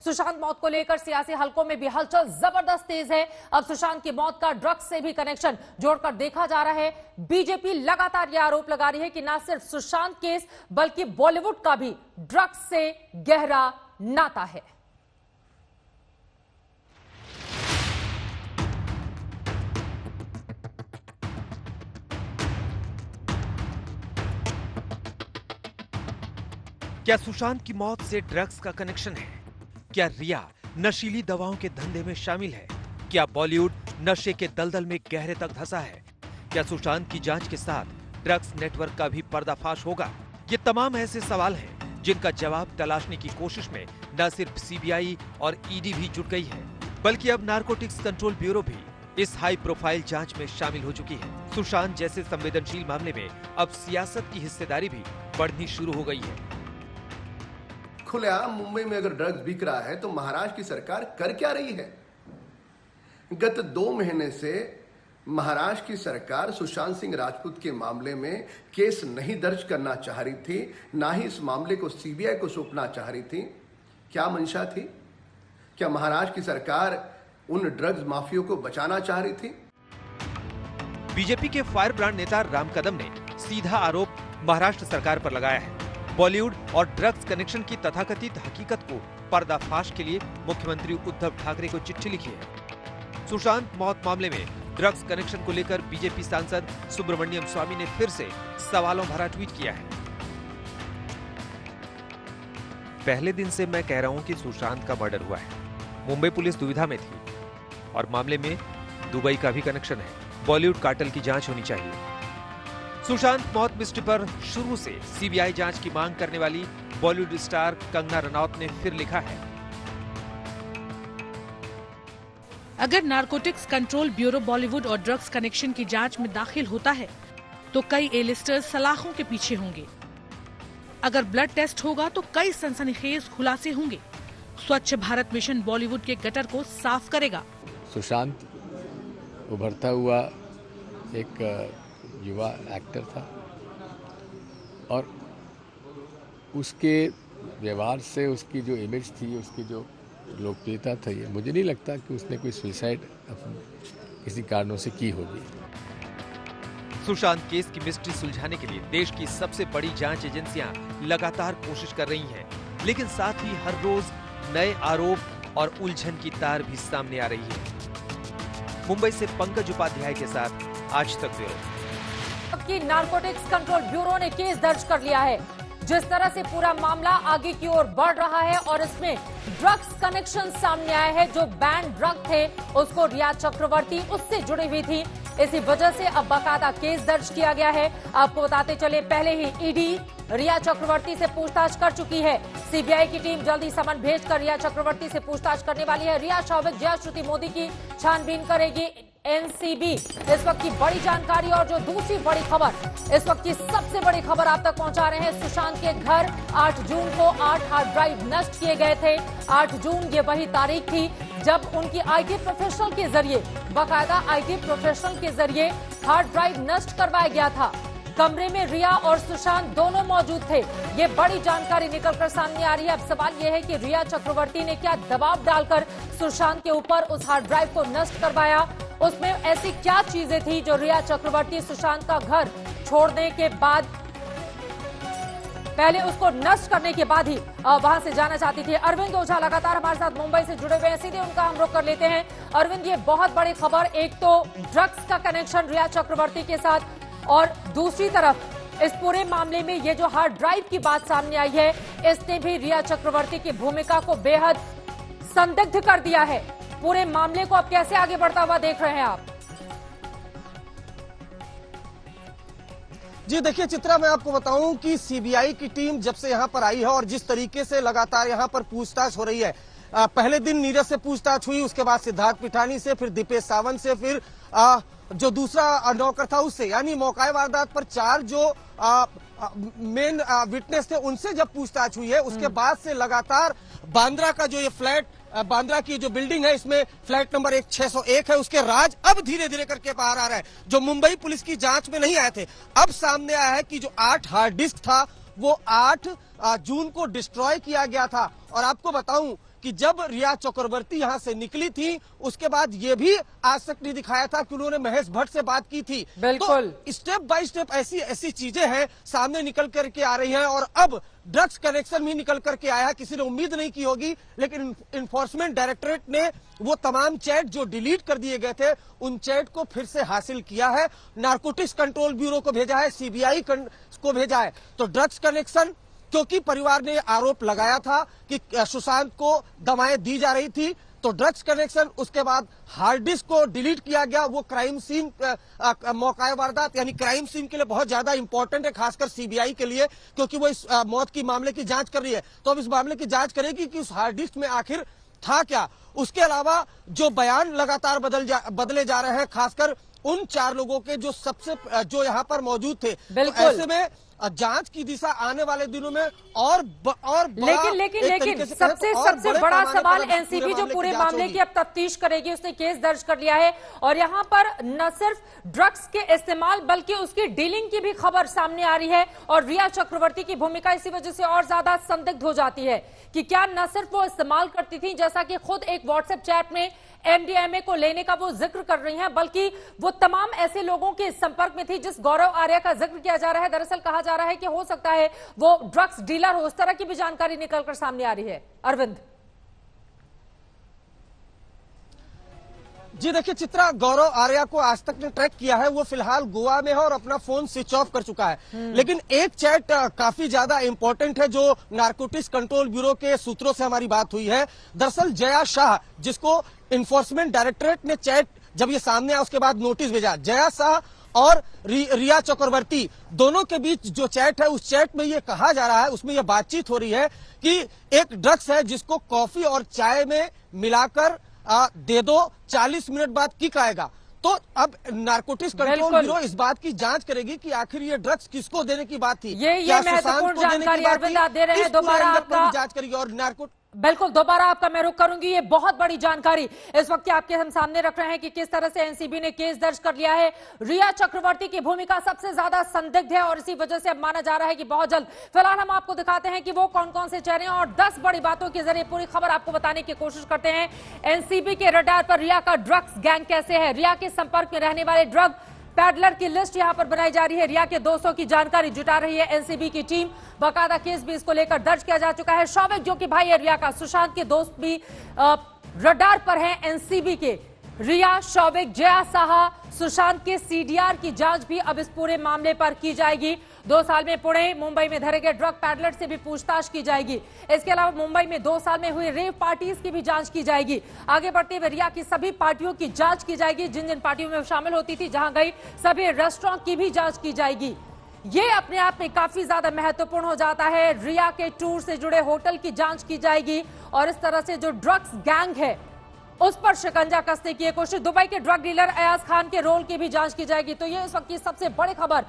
सुशांत मौत को लेकर सियासी हलकों में भी हलचल जबरदस्त तेज है। अब सुशांत की मौत का ड्रग्स से भी कनेक्शन जोड़कर देखा जा रहा है। बीजेपी लगातार यह आरोप लगा रही है कि न सिर्फ सुशांत केस बल्कि बॉलीवुड का भी ड्रग्स से गहरा नाता है। क्या सुशांत की मौत से ड्रग्स का कनेक्शन है? क्या रिया नशीली दवाओं के धंधे में शामिल है? क्या बॉलीवुड नशे के दलदल में गहरे तक धंसा है? क्या सुशांत की जांच के साथ ड्रग्स नेटवर्क का भी पर्दाफाश होगा? ये तमाम ऐसे सवाल हैं जिनका जवाब तलाशने की कोशिश में न सिर्फ सीबीआई और ईडी भी जुट गई है, बल्कि अब नारकोटिक्स कंट्रोल ब्यूरो भी इस हाई प्रोफाइल जांच में शामिल हो चुकी है। सुशांत जैसे संवेदनशील मामले में अब सियासत की हिस्सेदारी भी बढ़नी शुरू हो गई है। खुलेआम मुंबई में अगर ड्रग्स बिक रहा है तो महाराष्ट्र की सरकार कर क्या रही है? गत 2 महीने से महाराष्ट्र की सरकार सुशांत सिंह राजपूत के मामले में केस नहीं दर्ज करना चाह रही थी, ना ही इस मामले को सीबीआई को सौंपना चाह रही थी। क्या मंशा थी? क्या महाराष्ट्र की सरकार उन ड्रग्स माफियों को बचाना चाह रही थी? बीजेपी के फायर ब्रांड नेता राम कदम ने सीधा आरोप महाराष्ट्र सरकार पर लगाया है। बॉलीवुड और ड्रग्स कनेक्शन की तथाकथित हकीकत को पर्दाफाश के लिए मुख्यमंत्री उद्धव ठाकरे को चिट्ठी लिखी है। सुशांत मौत मामले में ड्रग्स कनेक्शन को लेकर बीजेपी सांसद सुब्रमण्यम स्वामी ने फिर से सवालों भरा ट्वीट किया है। पहले दिन से मैं कह रहा हूं कि सुशांत का मर्डर हुआ है। मुंबई पुलिस दुविधा में थी और मामले में दुबई का भी कनेक्शन है। बॉलीवुड कार्टेल की जांच होनी चाहिए। सुशांत मौत मिस्ट्री पर शुरू से सीबीआई जांच की मांग करने वाली बॉलीवुड स्टार कंगना रनौत ने फिर लिखा है, अगर नारकोटिक्स कंट्रोल ब्यूरो बॉलीवुड और ड्रग्स कनेक्शन की जांच में दाखिल होता है तो कई ए लिस्टर्स सलाखों के पीछे होंगे। अगर ब्लड टेस्ट होगा तो कई सनसनीखेज खुलासे होंगे। स्वच्छ भारत मिशन बॉलीवुड के गटर को साफ करेगा। सुशांत उभरता हुआ एक युवा एक्टर था और उसके व्यवहार से उसकी जो इमेज थी, उसकी जो लोकप्रियता थी, मुझे नहीं लगता कि उसने कोई सुसाइड किसी कारणों से की होगी। सुशांत केस की मिस्ट्री सुलझाने के लिए देश की सबसे बड़ी जांच एजेंसियां लगातार कोशिश कर रही हैं, लेकिन साथ ही हर रोज नए आरोप और उलझन की तार भी सामने आ रही है। मुंबई से पंकज उपाध्याय के साथ आज तक ब्यूरो। कि नारकोटिक्स कंट्रोल ब्यूरो ने केस दर्ज कर लिया है। जिस तरह से पूरा मामला आगे की ओर बढ़ रहा है और इसमें ड्रग्स कनेक्शन सामने आए हैं, जो बैन ड्रग थे उसको रिया चक्रवर्ती उससे जुड़ी हुई थी, इसी वजह से अब बाकायदा केस दर्ज किया गया है। आपको बताते चले, पहले ही ईडी रिया चक्रवर्ती से पूछताछ कर चुकी है। सीबीआई की टीम जल्दी समन भेजकर रिया चक्रवर्ती से पूछताछ करने वाली है। रिया शौविक, जया श्रुति मोदी की छानबीन करेगी एनसीबी। इस वक्त की बड़ी जानकारी और जो दूसरी बड़ी खबर, इस वक्त की सबसे बड़ी खबर आप तक पहुंचा रहे हैं। सुशांत के घर 8 जून को 8 हार्ड ड्राइव नष्ट किए गए थे। 8 जून ये वही तारीख थी जब उनकी आईटी प्रोफेशनल के जरिए, बाकायदा आईटी प्रोफेशनल के जरिए हार्ड ड्राइव नष्ट करवाया गया था। कमरे में रिया और सुशांत दोनों मौजूद थे। ये बड़ी जानकारी निकलकर सामने आ रही है। अब सवाल यह है कि रिया चक्रवर्ती ने क्या दबाव डालकर सुशांत के ऊपर उस हार्ड ड्राइव को नष्ट करवाया? उसमें ऐसी क्या चीजें थी जो रिया चक्रवर्ती सुशांत का घर छोड़ने के बाद, पहले उसको नष्ट करने के बाद ही वहां से जाना चाहती थी? अरविंद ओझा लगातार हमारे साथ मुंबई से जुड़े हुए हैं, सीधे उनका हम रुख कर लेते हैं। अरविंद, ये बहुत बड़ी खबर, एक तो ड्रग्स का कनेक्शन रिया चक्रवर्ती के साथ, और दूसरी तरफ इस पूरे मामले में ये जो हार्ड ड्राइव की बात सामने आई है, इसने भी रिया चक्रवर्ती की भूमिका को बेहद संदिग्ध कर दिया है। पूरे मामले को अब कैसे आगे बढ़ता हुआ देख रहे हैं आप? जी देखिए चित्रा, मैं आपको बताऊं कि सीबीआई की टीम जब से यहां पर आई है और जिस तरीके से लगातार यहां पर पूछताछ हो रही है, पहले दिन नीरज से पूछताछ हुई, उसके बाद सिद्धार्थ पिठानी से, फिर दीपेश सावंत से, फिर जो दूसरा नौकर था उससे, यानी मौका वारदात पर 4 जो मेन विटनेस थे उनसे जब पूछताछ हुई है, उसके बाद से लगातार बांद्रा का जो ये फ्लैट, बांद्रा की जो बिल्डिंग है, इसमें फ्लैट नंबर 601 है, उसके राज अब धीरे धीरे करके बाहर आ रहा है, जो मुंबई पुलिस की जांच में नहीं आए थे। अब सामने आया है कि जो 8 हार्ड डिस्क था वो 8 जून को डिस्ट्रॉय किया गया था। और आपको बताऊं कि जब रिया चक्रवर्ती यहां से निकली थी उसके बाद ये भी आज तक नहीं दिखाया था कि उन्होंने महेश भट्ट से बात की थी। बिल्कुल। तो स्टेप बाय स्टेप ऐसी चीजें हैं सामने निकल करके आ रही हैं और अब ड्रग्स कनेक्शन भी निकल करके आया। किसी ने उम्मीद नहीं की होगी, लेकिन इन्फोर्समेंट डायरेक्टरेट ने वो तमाम चैट जो डिलीट कर दिए गए थे उन चैट को फिर से हासिल किया है, नारकोटिक्स कंट्रोल ब्यूरो को भेजा है, सीबीआई को भेजा है। तो ड्रग्स कनेक्शन, क्योंकि परिवार ने आरोप लगाया था कि सुशांत को दवाएं दी जा रही थी, तो ड्रग्स कनेक्शन, उसके बाद हार्ड डिस्क को डिलीट किया गया। वो क्राइम सीन मौका वारदात यानी क्राइम सीन के लिए बहुत ज्यादा इंपॉर्टेंट है, खासकर सीबीआई के लिए, क्योंकि वो इस मौत की मामले की जांच कर रही है। तो अब इस मामले की जांच करेगी कि उस हार्ड डिस्क में आखिर था क्या। उसके अलावा जो बयान लगातार बदले जा रहे हैं, खासकर उन 4 लोगों के जो यहाँ पर मौजूद थे। तो ऐसे में जांच की दिशा आने वाले दिनों में और लेकिन सबसे बड़ा सवाल एनसीबी जो पूरे मामले की अब तफ्तीश करेगी, उसने केस दर्ज कर लिया है और यहाँ पर न सिर्फ ड्रग्स के इस्तेमाल बल्कि उसकी डीलिंग की भी खबर सामने आ रही है और रिया चक्रवर्ती की भूमिका इसी वजह से और ज्यादा संदिग्ध हो जाती है कि क्या न सिर्फ वो इस्तेमाल करती थी, जैसा कि खुद एक व्हाट्सएप चैट में एमडीएमए को लेने का वो जिक्र कर रही हैं, बल्कि वो तमाम ऐसे लोगों के संपर्क में थी जिस गौरव आर्या का जिक्र किया जा रहा है। दरअसल कहा जा रहा है कि हो सकता है वो ड्रग्स डीलर हो, उस तरह की भी जानकारी निकलकर सामने आ रही है। अरविंद जी देखिए चित्रा, गौरव आर्या को आज तक ने ट्रैक किया है, वो फिलहाल गोवा में है और अपना फोन स्विच ऑफ कर चुका है। लेकिन एक चैट काफी ज्यादा इंपॉर्टेंट है जो नारकोटिक्स कंट्रोल ब्यूरो के सूत्रों से हमारी बात हुई है। दरअसल जया शाह, जिसको इन्फोर्समेंट डायरेक्टरेट ने चैट जब ये सामने आया उसके बाद नोटिस भेजा, जया शाह और रिया चक्रवर्ती दोनों के बीच जो चैट है, उस चैट में ये कहा जा रहा है, उसमें ये बातचीत हो रही है कि एक ड्रग्स है जिसको कॉफी और चाय में मिलाकर दे दो, 40 मिनट बाद किक आएगा। तो अब नारकोटिक्स कंट्रोल ब्यूरो इस बात की जांच करेगी कि आखिर ये ड्रग्स किसको देने की बात थी। ये महत्वपूर्ण जानकारी अरविंद आप दे रहे हैं। दोबारा आपका जांच करेगी और बिल्कुल दोबारा आपका मैं रुख करूंगी। ये बहुत बड़ी जानकारी इस वक्त आपके हम सामने रख रहे हैं कि किस तरह से एनसीबी ने केस दर्ज कर लिया है। रिया चक्रवर्ती की भूमिका सबसे ज्यादा संदिग्ध है और इसी वजह से अब माना जा रहा है कि बहुत जल्द, फिलहाल हम आपको दिखाते हैं कि वो कौन कौन से चेहरे हैं और 10 बड़ी बातों के जरिए पूरी खबर आपको बताने की कोशिश करते हैं। एनसीबी के रडार पर रिया का ड्रग्स गैंग कैसे है, रिया के संपर्क में रहने वाले ड्रग पैडलर की लिस्ट यहां पर बनाई जा रही है, रिया के दोस्तों की जानकारी जुटा रही है एनसीबी की टीम। बाकायदा केस भी इसको लेकर दर्ज किया जा चुका है। शौविक जो कि भाई है रिया का, सुशांत के दोस्त भी रडार पर हैं एनसीबी के। रिया, शौविक, जया साहा, सुशांत के सीडीआर की जांच भी अब इस पूरे मामले पर की जाएगी। 2 साल में पुणे, मुंबई में धरे गए ड्रग पैडलर से भी पूछताछ की जाएगी। इसके अलावा मुंबई में 2 साल में हुई रेव पार्टीज की भी जांच की जाएगी। आगे बढ़ते हुए रिया की सभी पार्टियों की जांच की जाएगी, जिन जिन पार्टियों में शामिल होती थी, जहां गई, सभी रेस्टोरेंट की भी जांच की जाएगी। ये अपने आप में काफी ज्यादा महत्वपूर्ण हो जाता है। रिया के टूर से जुड़े होटल की जांच की जाएगी और इस तरह से जो ड्रग्स गैंग है उस पर शिकंजा कसने की कोशिश। दुबई के ड्रग डीलर अयाज खान के रोल की भी जांच की जाएगी। तो ये इस वक्त की सबसे बड़ी खबर